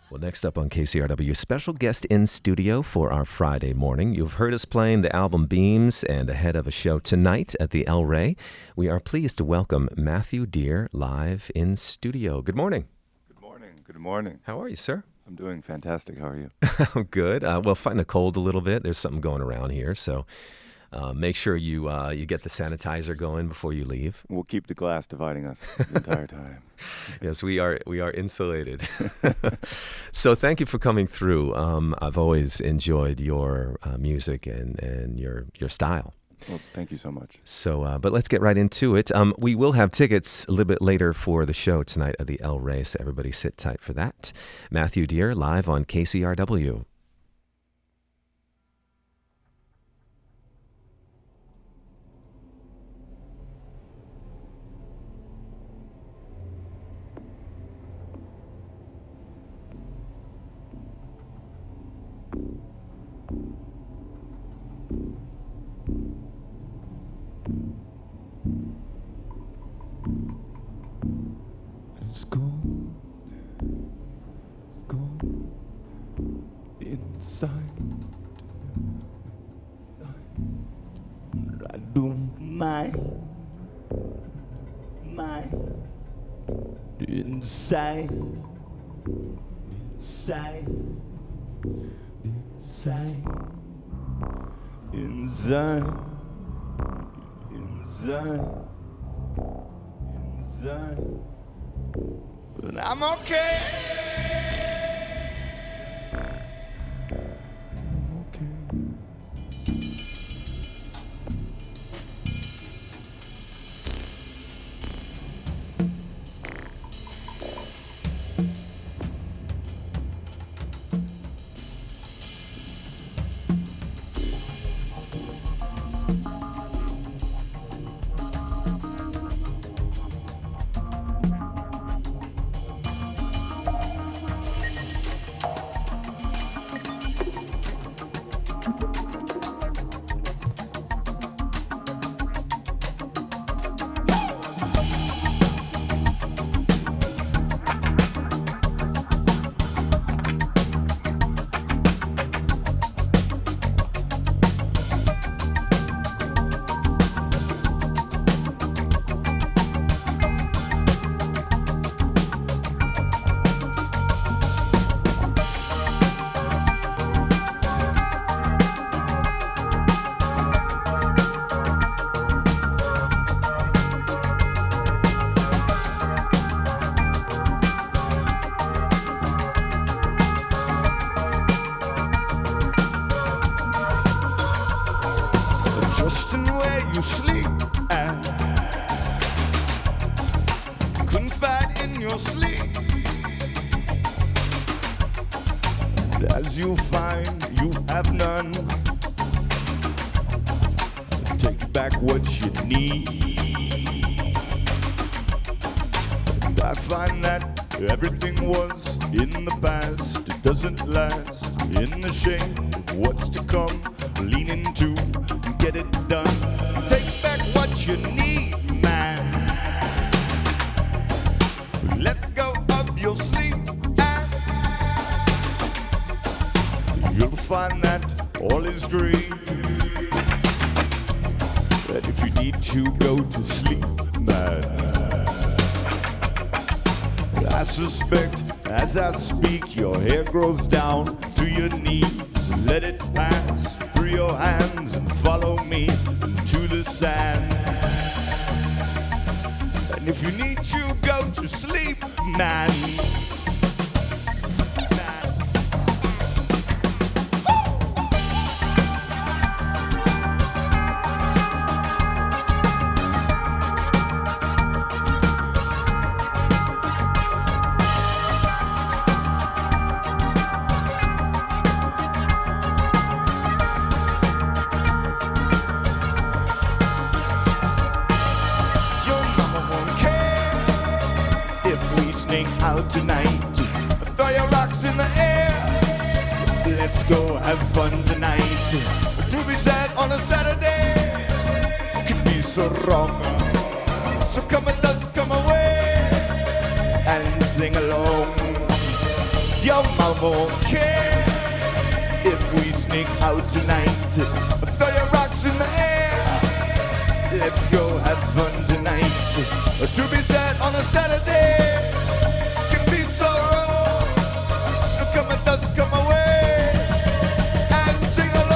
Well, next up on KCRW, special guest in studio for our Friday morning. You've heard us playing the album Beams, and ahead of a show tonight at the El Rey, we are pleased to welcome Matthew Dear live in studio. Good morning. Good morning. Good morning. How are you, sir? I'm doing fantastic. How are you? I'm good. Well, fighting a cold a little bit. There's something going around here, so make sure you get the sanitizer going before you leave. We'll keep the glass dividing us the entire time. Yes, we are insulated. So thank you for coming through. I've always enjoyed your music and your style. Well, thank you so much. So, but let's get right into it. We will have tickets a little bit later for the show tonight at the El Rey, so everybody sit tight for that. Matthew Dear live on KCRW. It's cold inside. I don't mind inside, inside, inside, inside, inside, inside. But I'm okay. I'm okay. Just in where you sleep at, couldn't fight in your sleep. As you find you have none, take back what you need. And I find that everything was in the past. It doesn't last. In the shame of what's to come, lean into and get it done. Take back what you need, man. Let go of your sleep, and you'll find that all is green. That if you need to go to sleep, man, I suspect as I speak your hair grows down to your knees. Let it pass through your hands and follow me into the sand. And if you need to go to sleep, man, out tonight. Throw your rocks in the air. Let's go have fun tonight. To be sad on a Saturday can be so wrong. So come with us, come away and sing along. Your mom won't care if we sneak out tonight. Throw your rocks in the air. Let's go have fun tonight. To be sad on a Saturday can be so wrong. So come with us, come away and sing along.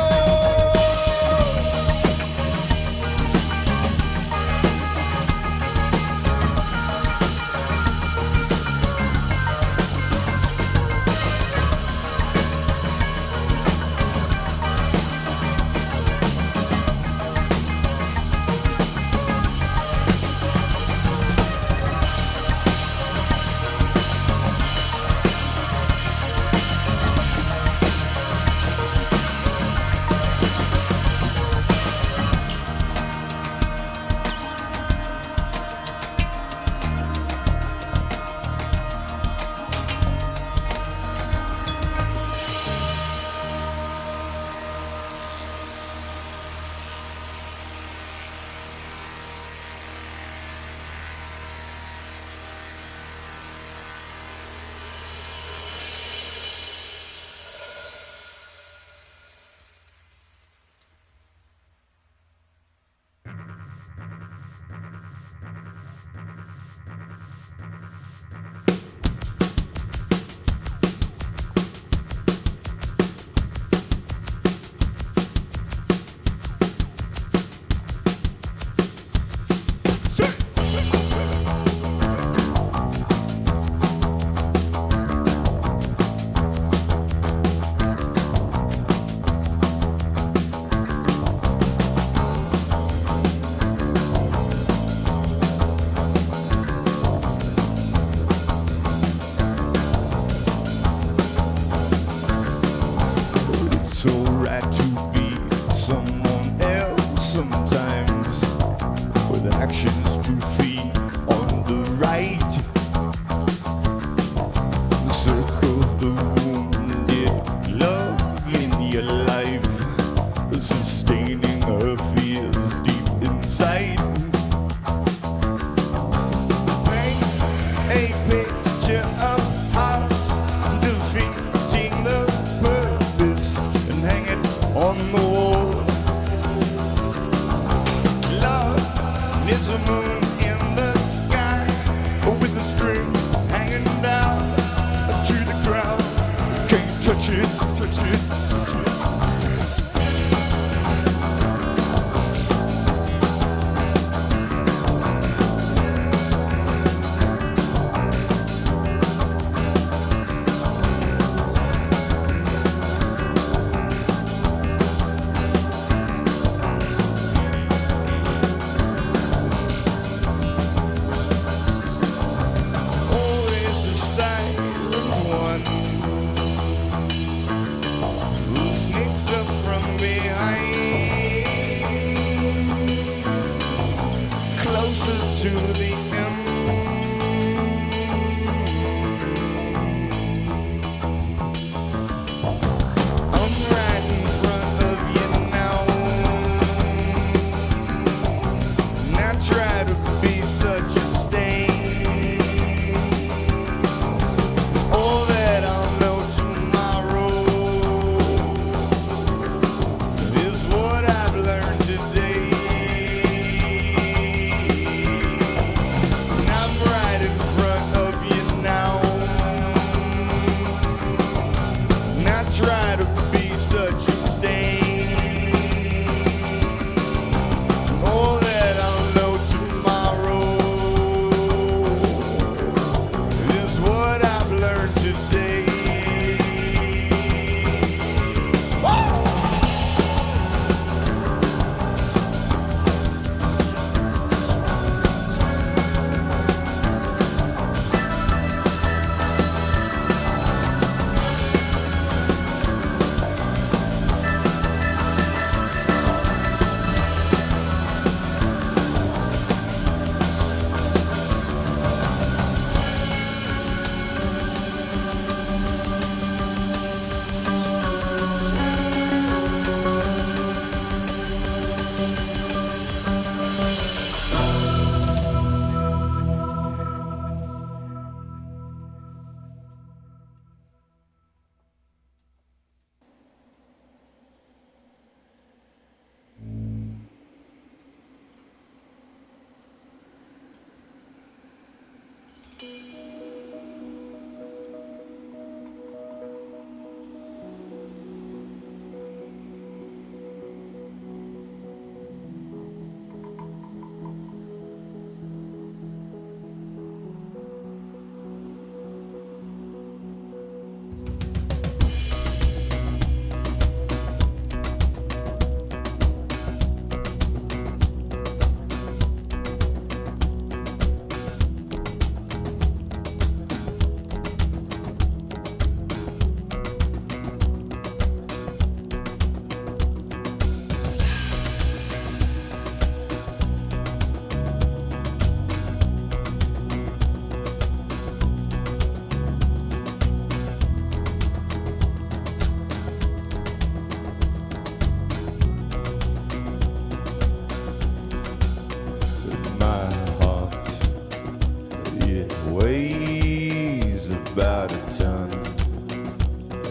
Weighs about a ton.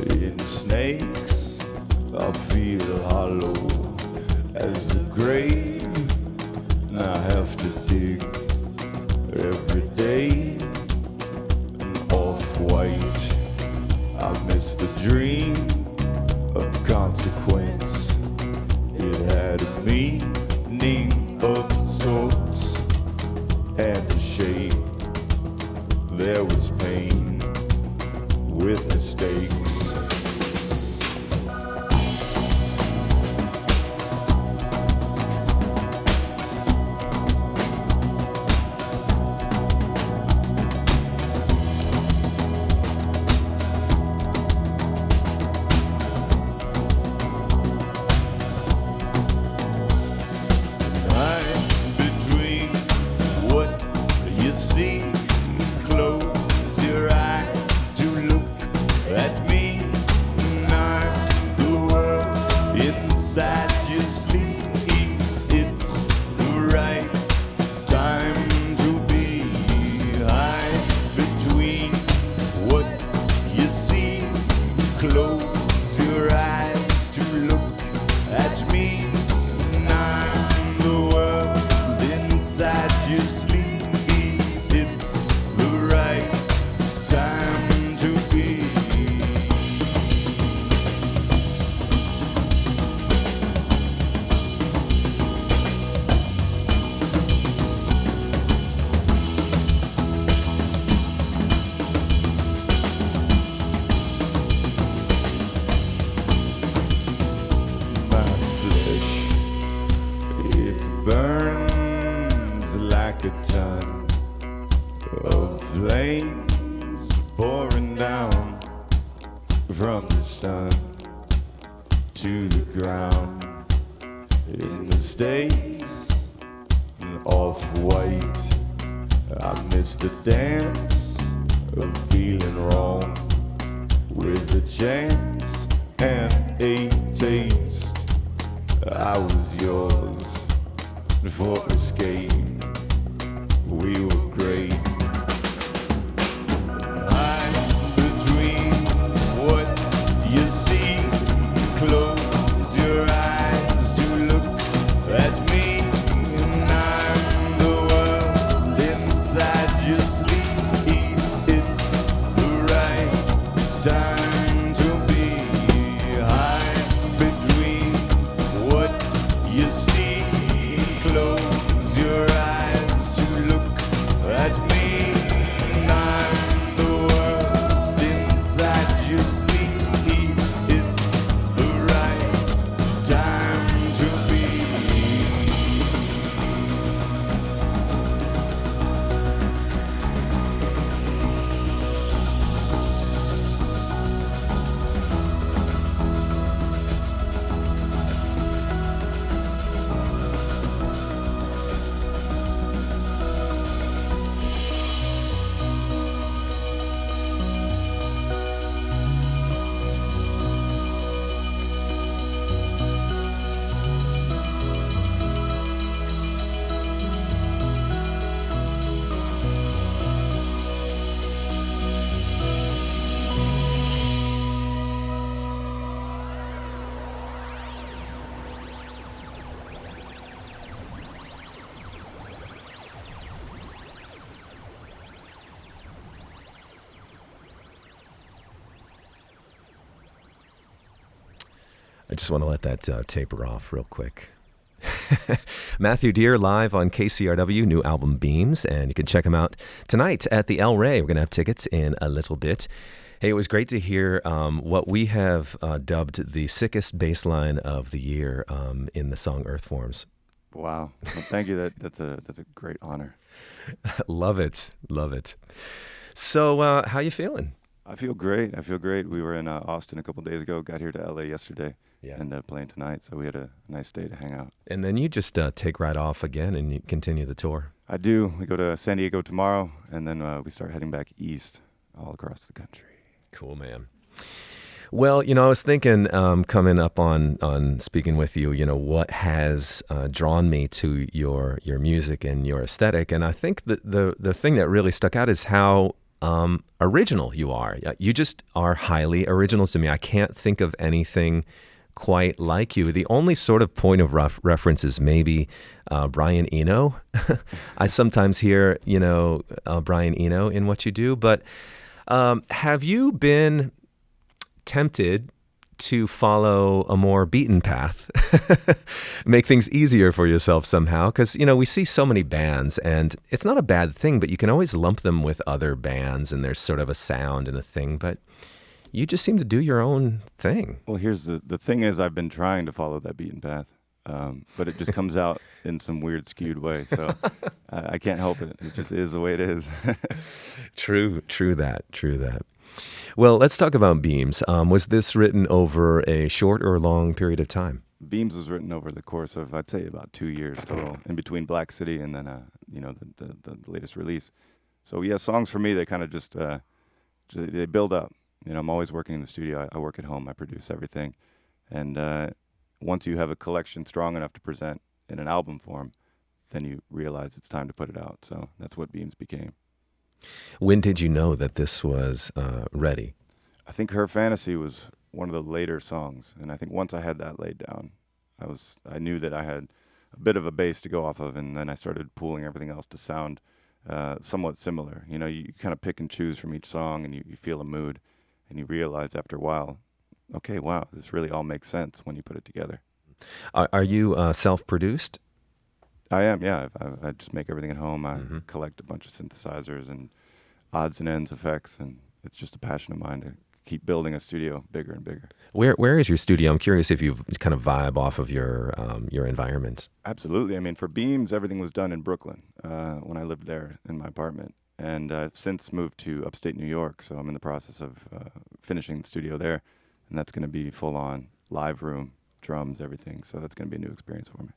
In snakes, I feel hollow as the grave, and I have to dig every day. And off-white, I miss the dream of consequence. It had a meaning of sorts and a shape. There was pain with mistakes. I'm between what you see. Close your eyes to look at me. And I'm the world inside your sleep. It's the right time to be. I'm between what you see. Close your eyes to look at me. And I'm the world inside your sleep. It's the right time to be. My flesh, it burns like a ton of flames pouring down from the sun to the ground. In mistakes and off-white, I miss the dance of feeling wrong with a chance and a taste. I was yours for escape. We were great. I'm between what you see. Close your eyes to look at me. And I'm the world inside your sleep. It's the right time to be. I'm between what you see. Close your eyes to look at me. just want to let that taper off real quick. Matthew Dear live on KCRW, new album Beams, and you can check him out tonight at the El Rey. We're going to have tickets in a little bit. Hey, it was great to hear what we have dubbed the sickest bass line of the year in the song Earthworms. Wow. Well, thank you. That's a great honor. Love it. Love it. So how you feeling? I feel great. We were in Austin a couple days ago, got here to LA yesterday, and playing tonight, so we had a nice day to hang out. And then you just take right off again and you continue the tour. I do. We go to San Diego tomorrow, and then we start heading back east all across the country. Cool, man. Well, I was thinking coming up on speaking with you, what has drawn me to your music and your aesthetic. And I think that the thing that really stuck out is how original you are. You just are highly original to me. I can't think of anything quite like you. The only sort of point of reference is maybe Brian Eno. I sometimes hear, Brian Eno in what you do, but have you been tempted to follow a more beaten path, make things easier for yourself somehow? Because, we see so many bands, and it's not a bad thing, but you can always lump them with other bands, and there's sort of a sound and a thing, but you just seem to do your own thing. Well, here's the thing is I've been trying to follow that beaten path, but it just comes out in some weird, skewed way, so I can't help it. It just is the way it is. True that. Well, let's talk about Beams. Was this written over a short or long period of time? Beams was written over the course of, I'd say, about 2 years total, in between Black City and then, the latest release. So, yeah, songs for me, they kind of just, they build up. I'm always working in the studio. I work at home. I produce everything. And once you have a collection strong enough to present in an album form, then you realize it's time to put it out. So that's what Beams became. When did you know that this was ready? I think Her Fantasy was one of the later songs. And I think once I had that laid down, I knew that I had a bit of a base to go off of. And then I started pooling everything else to sound somewhat similar. You kind of pick and choose from each song, and you feel a mood. And you realize after a while, okay, wow, this really all makes sense when you put it together. Are you self-produced? I am, yeah. I just make everything at home. I collect a bunch of synthesizers and odds and ends effects, and it's just a passion of mine to keep building a studio bigger and bigger. Where is your studio? I'm curious if you kind of vibe off of your environment. Absolutely. I mean, for Beams, everything was done in Brooklyn when I lived there in my apartment. And I've since moved to upstate New York, so I'm in the process of finishing the studio there, and that's going to be full-on live room, drums, everything. So that's going to be a new experience for me.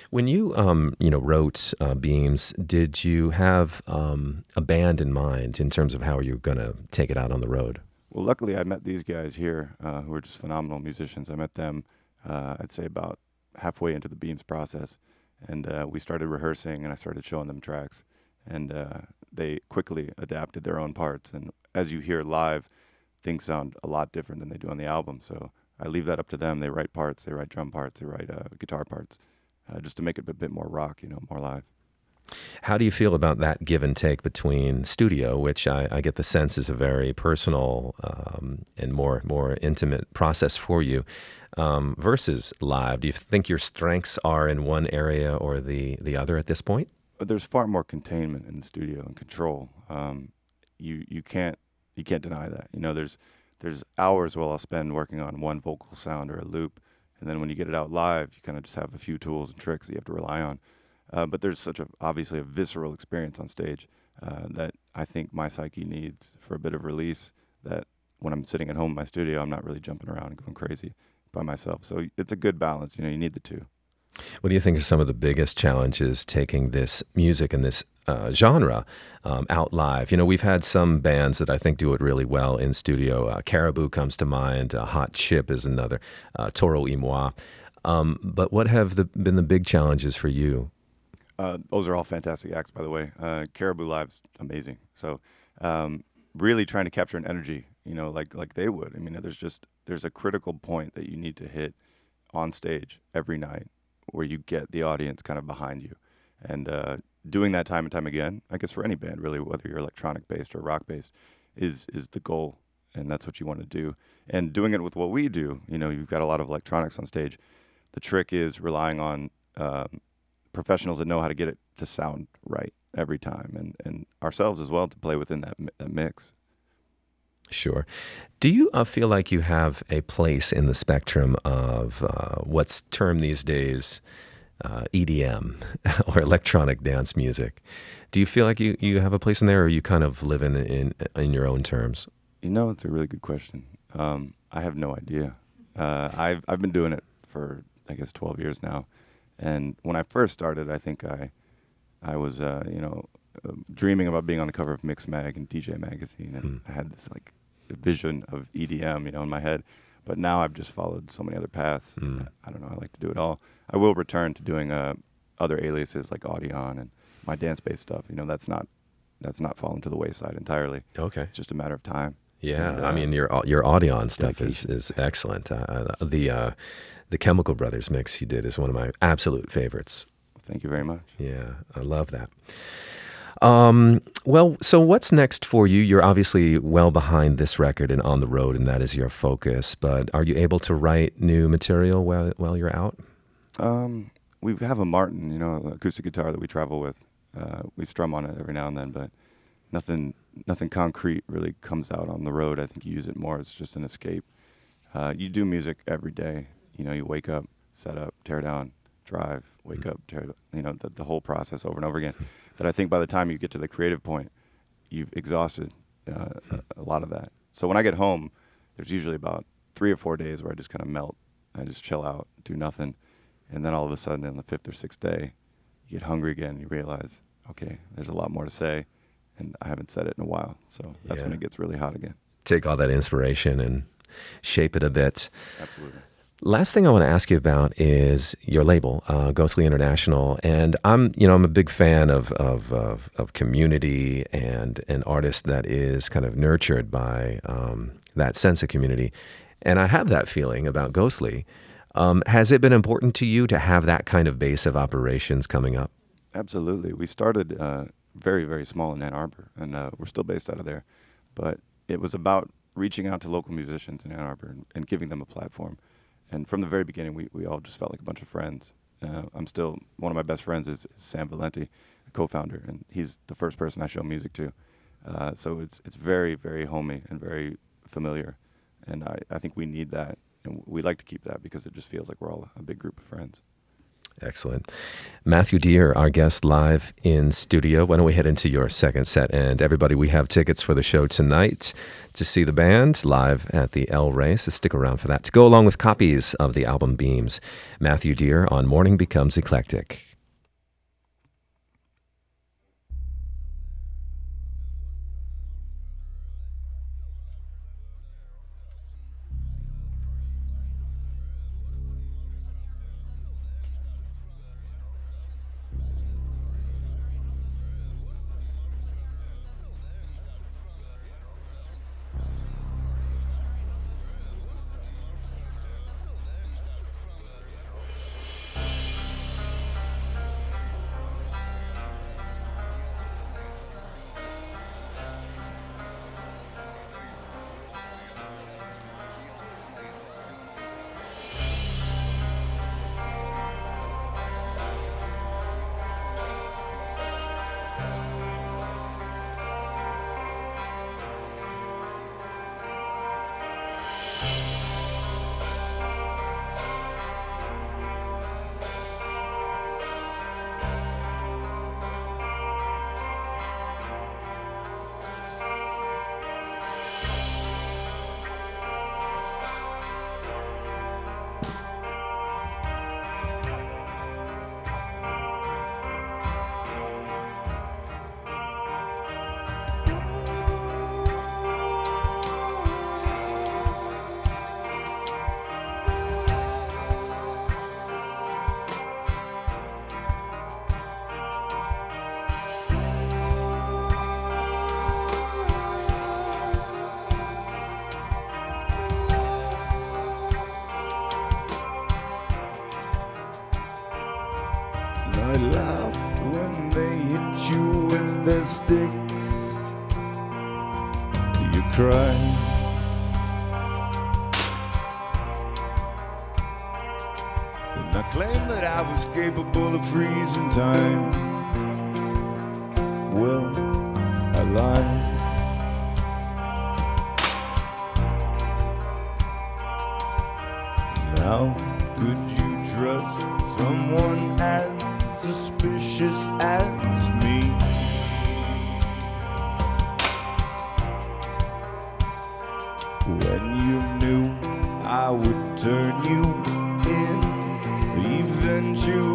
When you wrote Beams, did you have a band in mind in terms of how you were going to take it out on the road? Well, luckily I met these guys here who are just phenomenal musicians. I met them, I'd say, about halfway into the Beams process, and we started rehearsing, and I started showing them tracks, and they quickly adapted their own parts. And as you hear live, things sound a lot different than they do on the album. So I leave that up to them. They write parts, they write drum parts, they write guitar parts, just to make it a bit more rock, more live. How do you feel about that give and take between studio, which I get the sense is a very personal and more intimate process for you, versus live? Do you think your strengths are in one area or the other at this point? There's far more containment in the studio and control. You can't deny that. There's hours where I'll spend working on one vocal sound or a loop, and then when you get it out live, you kind of just have a few tools and tricks that you have to rely on. But there's obviously a visceral experience on stage that I think my psyche needs for a bit of release, that when I'm sitting at home in my studio, I'm not really jumping around and going crazy by myself. So it's a good balance. You need the two. What do you think are some of the biggest challenges taking this music and this genre out live? We've had some bands that I think do it really well in studio. Caribou comes to mind. Hot Chip is another. Toro y Moi. But what have been the big challenges for you? Those are all fantastic acts, by the way. Caribou Live's amazing. So really trying to capture an energy, like they would. I mean, there's a critical point that you need to hit on stage every night, where you get the audience kind of behind you. And doing that time and time again, I guess for any band really, whether you're electronic based or rock based, is the goal. and that's what you want to do. And doing it with what we do, you've got a lot of electronics on stage. The trick is relying on professionals that know how to get it to sound right every time, and ourselves as well to play within that mix. Sure. Do you feel like you have a place in the spectrum of what's termed these days EDM or electronic dance music? Do you feel like you have a place in there, or you kind of live in your own terms? It's a really good question. I have no idea. I've been doing it for, I guess, 12 years now. And when I first started, I think I was, dreaming about being on the cover of Mix Mag and DJ Magazine. And I had this vision of EDM, in my head. But now I've just followed so many other paths. I don't know. I like to do it all. I will return to doing other aliases like Audion and my dance-based stuff. That's not fallen to the wayside entirely. Okay. It's just a matter of time. Yeah, and, I mean your Audion stuff is excellent. The Chemical Brothers mix you did is one of my absolute favorites. Thank you very much. Yeah, I love that. Well, so what's next for you? You're obviously well behind this record and on the road, and that is your focus. But are you able to write new material while you're out? We have a Martin, acoustic guitar that we travel with. We strum on it every now and then, but nothing concrete really comes out on the road. I think you use it more as just an escape. You do music every day. You wake up, set up, tear down, drive, wake up, tear down, the whole process over and over again. That I think by the time you get to the creative point, you've exhausted a lot of that. So when I get home, there's usually about 3 or 4 days where I just kind of melt. I just chill out, do nothing. And then all of a sudden, on the 5th or 6th day, you get hungry again and you realize, okay, there's a lot more to say, and I haven't said it in a while. So that's when it gets really hot again. Take all that inspiration and shape it a bit. Absolutely. Last thing I want to ask you about is your label, Ghostly International, and I'm a big fan of community and an artist that is kind of nurtured by that sense of community, and I have that feeling about Ghostly. Has it been important to you to have that kind of base of operations coming up? Absolutely. We started very, very small in Ann Arbor, and we're still based out of there, but it was about reaching out to local musicians in Ann Arbor and giving them a platform. And from the very beginning, we all just felt like a bunch of friends. One of my best friends is Sam Valenti, a co-founder, and he's the first person I show music to. So it's very, very homey and very familiar. And I think we need that, and we like to keep that because it just feels like we're all a big group of friends. Excellent. Matthew Dear, our guest live in studio. Why don't we head into your second set? And everybody, we have tickets for the show tonight to see the band live at the El Rey, so stick around for that. To go along with copies of the album Beams, Matthew Dear on Morning Becomes Eclectic. I laughed when they hit you with their sticks. You cried And I claimed that I was capable of freezing time. Well, I lied. How could you trust someone as suspicious as me? When you knew I would turn you in eventually.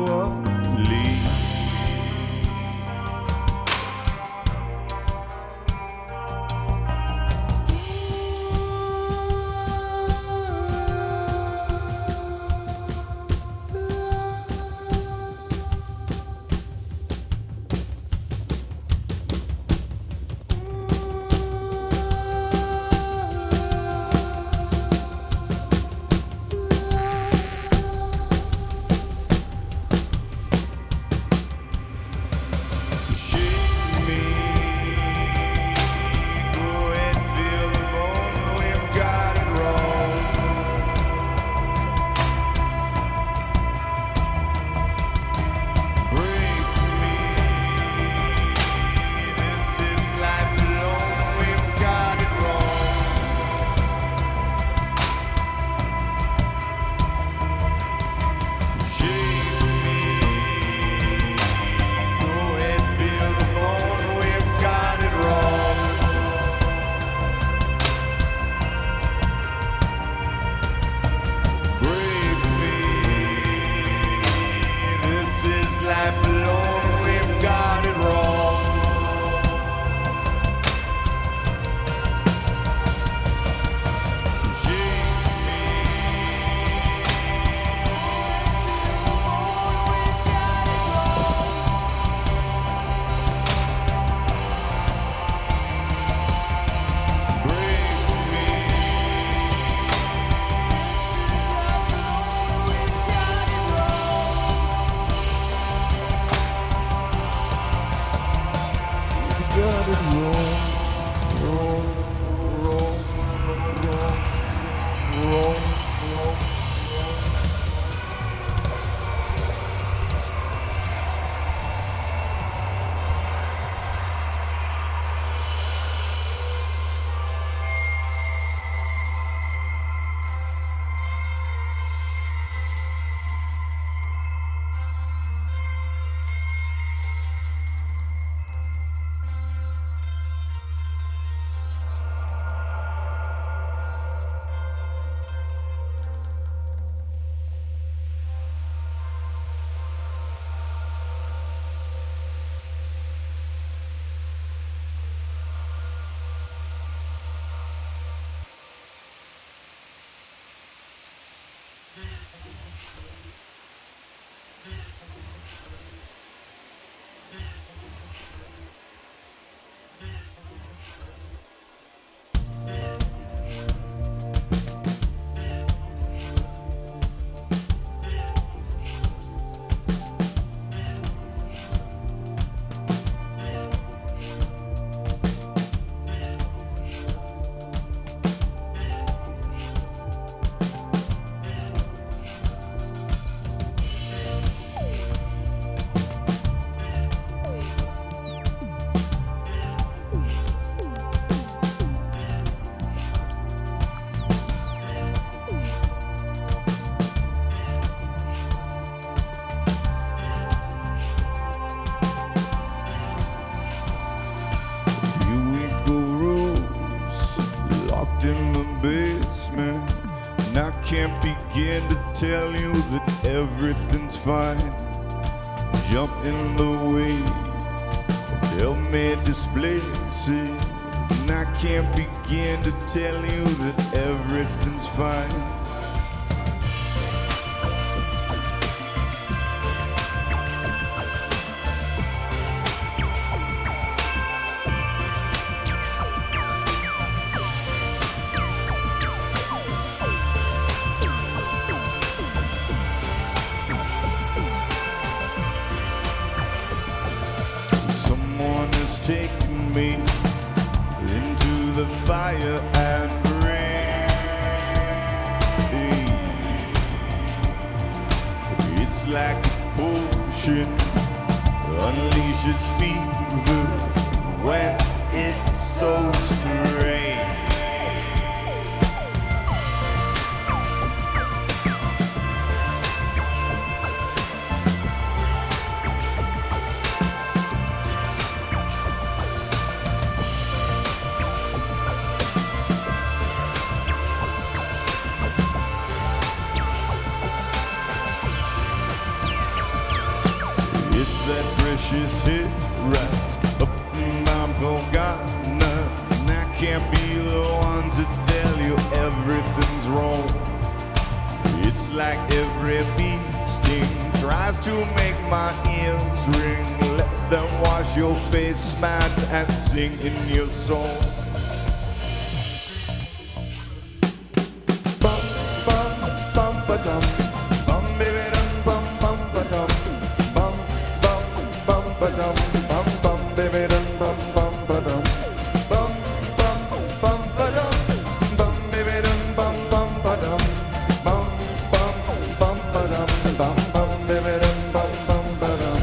Can't begin to tell you that everything's fine. Jump in the way and help me displace it. And I can't begin to tell you that everything's fine. Taking me into the fire and rain. like a potion, unleashes fever when it's so strange. It's that precious hit right up and I'm forgotten, and I can't be the one to tell you everything's wrong. It's like every bee sting tries to make my ears ring. Let them wash your face, man, and sing in your song. Bum bum bum ba dum, bum baby dum bum bum ba dum. Ba-dum, bum bum, baby dum bum bum ba-dum, bum bum bum ba-dum, bum baby dum bum bum ba-dum, bum bum bum ba-dum, bum bum baby dum bum bum ba-dum.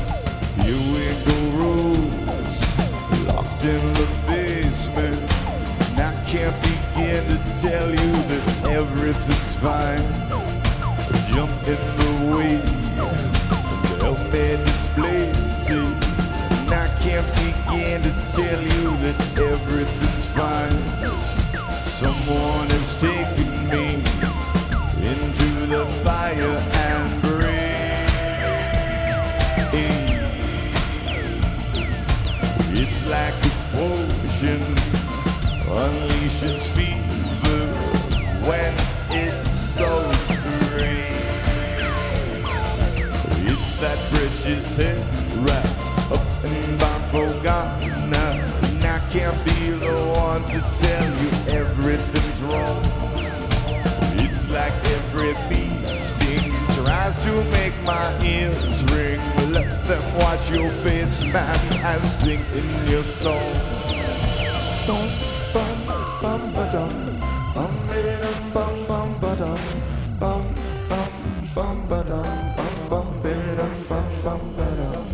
Here we go, rules locked in the basement, and I can't begin to tell you that everything's fine. Jump in the way, help me displace it. I can't begin to tell you that everything's fine. Someone has taken me into the fire and rain. It's like a potion, unleashes fever when it's so strange. It's that precious head right up and I'm forgotten, and I can't be the one to tell you everything's wrong. It's like every bee sting tries to make my ears ring. Let them watch your face, man, and sing in your song. Dum bum bum ba dum, bum baby dum bum bum ba dum, bum bum bum ba dum, bum bum baby dum bum bum ba dum.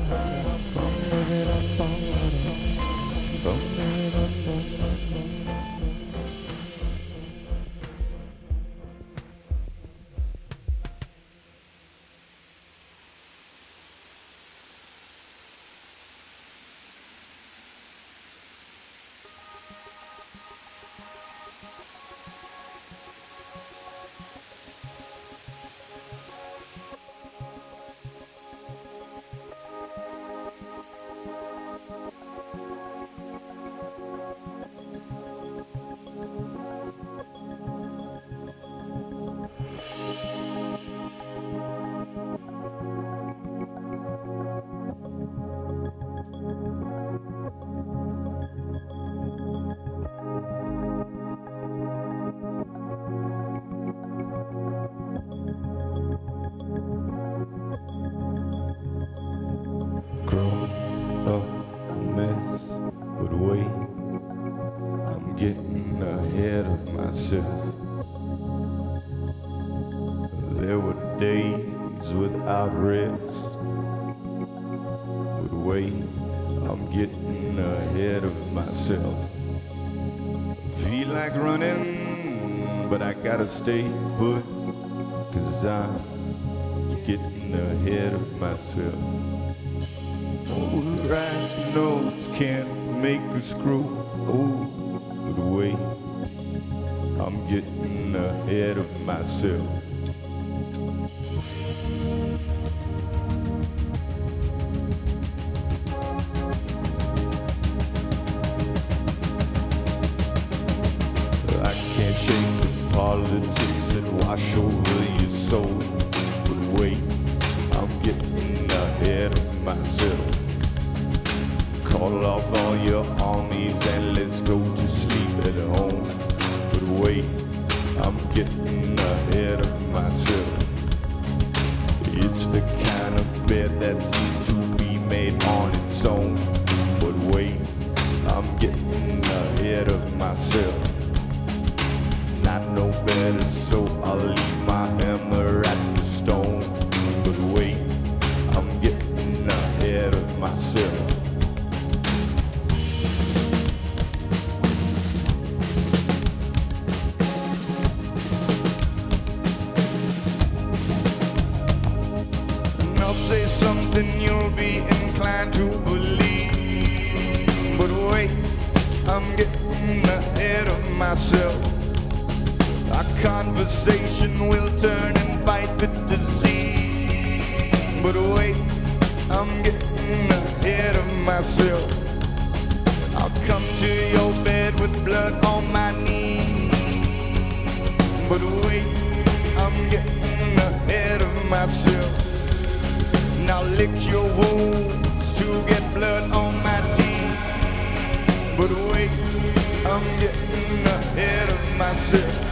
Grown up a mess, but wait, I'm getting ahead of myself. There were days without rest, but wait, I'm getting ahead of myself. Feel like running, but I gotta stay put, 'cause I'm getting ahead of myself. Right notes can't make us grow old, but wait, I'm getting ahead of myself. I can't shake the politics that wash over your soul, but wait, I'm getting ahead of myself. Call off all your armies and let's go to sleep at home. But wait, I'm getting ahead of myself. It's the kind of bed that seems to be made on its own. But wait, I'm getting ahead of myself. Not no better, so I'll leave my hammer at say something you'll be inclined to believe. But wait, I'm getting ahead of myself. Our conversation will turn and fight the disease. But wait, I'm getting ahead of myself. I'll come to your bed with blood on my knees. But wait, I'm getting ahead of myself. Now lick your wounds to get blood on my teeth. But wait, I'm getting ahead of myself.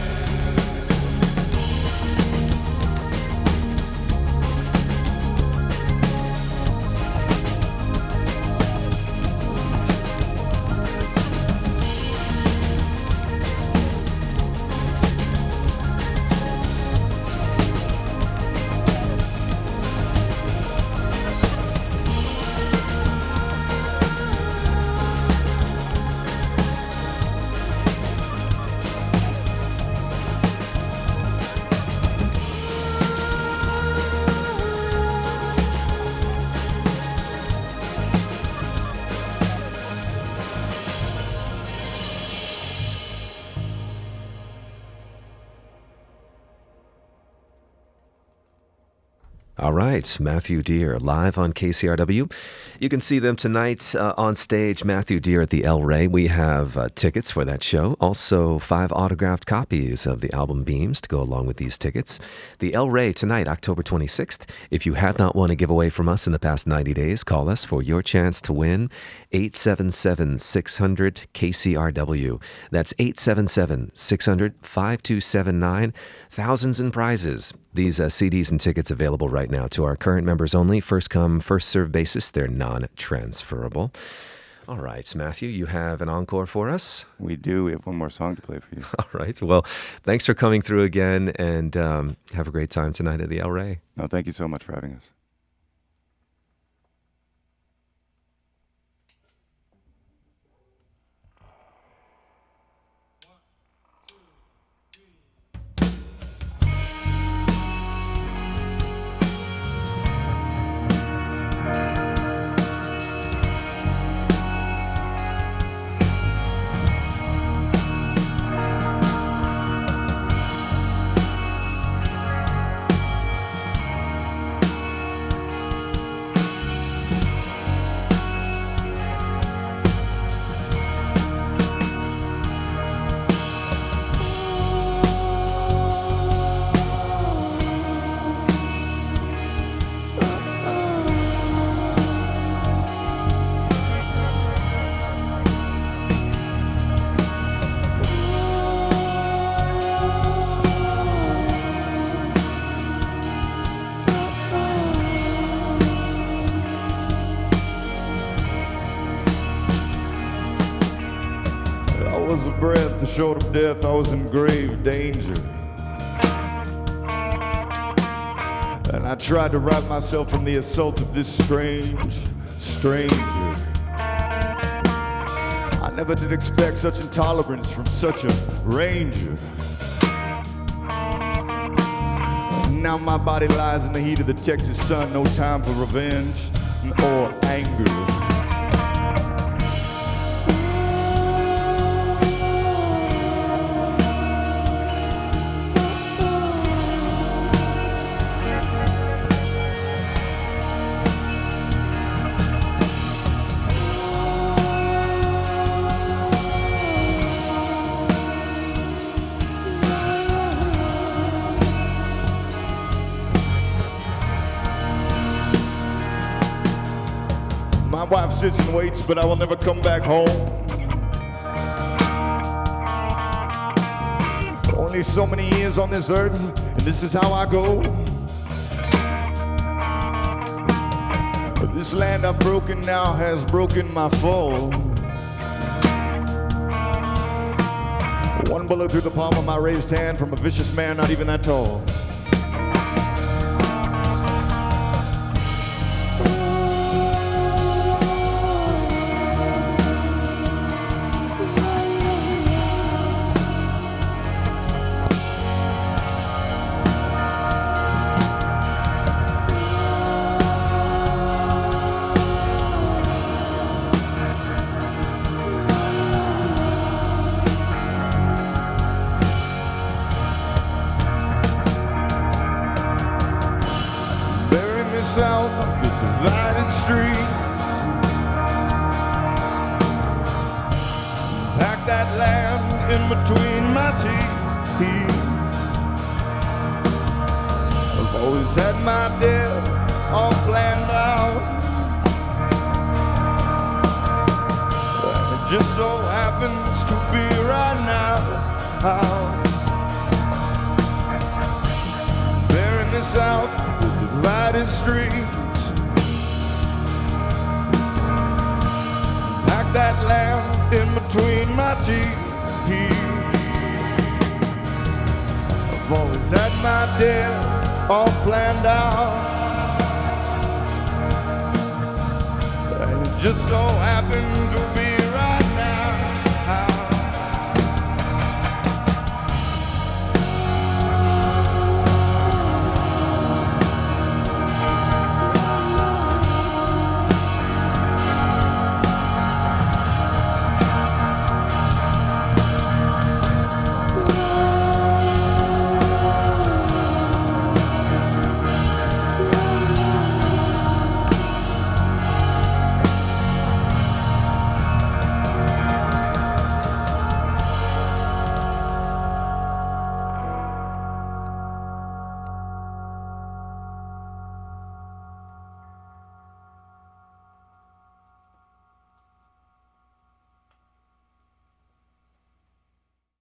All right, Matthew Deer live on KCRW. You can see them tonight on stage, Matthew Deer at the El Rey. We have tickets for that show. Also, 5 autographed copies of the album Beams to go along with these tickets. The El Rey tonight, October 26th. If you have not won a giveaway from us in the past 90 days, call us for your chance to win 877-600-KCRW. That's 877-600-5279. Thousands in prizes. These CDs and tickets available right now to our current members only. First come, first served basis. They're non-transferable. All right, Matthew, you have an encore for us? We do. We have one more song to play for you. All right. Well, thanks for coming through again, and have a great time tonight at the El Rey. No, thank you so much for having us. Short of death, I was in grave danger. And I tried to right myself from the assault of this strange stranger. I never did expect such intolerance from such a ranger. Now my body lies in the heat of the Texas sun, no time for revenge or anger. My wife sits and waits, but I will never come back home. Only so many years on this earth, and this is how I go. This land I've broken now has broken my fall. One bullet through the palm of my raised hand from a vicious man not even that tall. south of the divided streets. Pack that land in between my teeth. I've always had my death all planned out, and it just so happens to be right now. There in the south, the divided streets. Pack that land in between my teeth. I've always had my death all planned out, and it just so happened to be